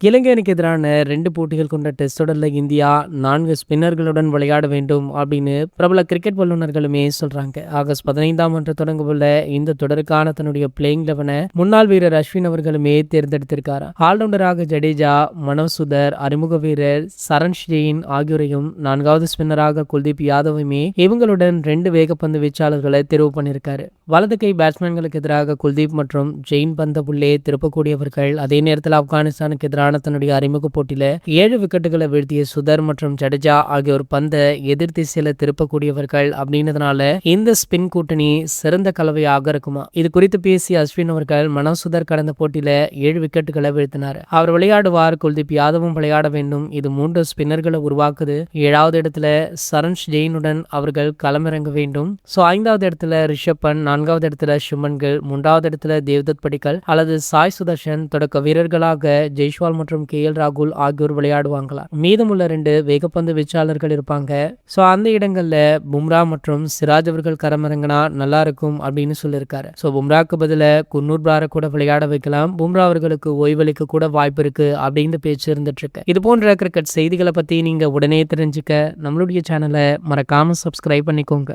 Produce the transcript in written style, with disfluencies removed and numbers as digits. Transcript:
இலங்கை அணிக்கு எதிரான 2 போட்டிகள் கொண்ட டெஸ்ட் தொடர்ல இந்தியா 4 ஸ்பின்னர்களுடன் விளையாட வேண்டும் அப்படின்னு பிரபல கிரிக்கெட் வல்லுநர்களுமே சொல்றாங்க. ஆகஸ்ட் 15ஆம் அன்று தொடங்கவுள்ள இந்த தொடருக்கான தன்னுடைய பிளேயிங் 11 முன்னாள் வீரர் அஸ்வின் அவர்களுமே தேர்ந்தெடுத்திருக்காரு. ஆல்ரவுண்டராக ஜடேஜா, மனோஜ் சுதர், அறிமுக வீரர் சரண் ஜெயின் ஆகியோரையும் 4வது ஸ்பின்னராக குல்தீப் யாதவையுமே இவங்களுடன் 2 வேகப்பந்து வீச்சாளர்களை தேர்வு பண்ணியிருக்காரு. வலது கை பேட்ஸ்மேன்களுக்கு எதிராக குல்தீப் மற்றும் ஜெயின் பந்த உள்ளே திருப்பக்கூடியவர்கள். அதே நேரத்தில் ஆப்கானிஸ்தானுக்கு எதிரான தன்னுடைய அறிமுக போட்டியில 7 விக்கெட்டுகளை வீழ்த்திய சுதர் மற்றும் ஜடேஜா ஆகியோர் பந்தை எதிர் திசையில திருப்பக்கூடியவர்கள் அப்படின்றதுனால இந்த ஸ்பின் கூட்டணி சிறந்த கலவையாக இருக்குமா. இது குறித்து பேசிய அஸ்வின் அவர்கள் மனோஜ் சுதர் கடந்த போட்டியில 7 விக்கெட்டுகளை வீழ்த்தினார். அவர் விளையாடுவார், குல்தீப் யாதவும் விளையாட வேண்டும். இது 3 ஸ்பின்னர்களை உருவாக்குது. 7வது இடத்துல சரண் ஜெயினுடன் அவர்கள் களமிறங்க வேண்டும். 5வது இடத்துல ரிஷப் பண்ட், 4வது இடத்துல சுமன் கில், 3வது இடத்துல தேவ்தத் படிக்கல் அல்லது சாய் சுதர்ஷன், தொடக்க வீரர்களாக ஜெய்ஸ்வால் மற்றும் KL ராகுல் ஆகியோர் விளையாடுவாங்களா. மீதமுள்ள 2 வேகப்பந்து வீச்சாளர்கள் இருப்பாங்க. அந்த இடங்கள்ல பும்ரா மற்றும் சிராஜ் அவர்கள் களமிறங்கினா நல்லா இருக்கும் அப்படின்னு சொல்லியிருக்காரு. பும்ராக்கு பதில குன்னூர் பிராரை கூட விளையாட வைக்கலாம். பும்ரா அவர்களுக்கு ஓய்வளிக்க கூட வாய்ப்பு இருக்கு அப்படின்னு பேச்சு இருந்துட்டு இருக்கு. இது போன்ற கிரிக்கெட் செய்திகளை பத்தி நீங்க உடனே தெரிஞ்சுக்க நம்மளுடைய சேனலை மறக்காம சப்ஸ்கிரைப் பண்ணிக்கோங்க.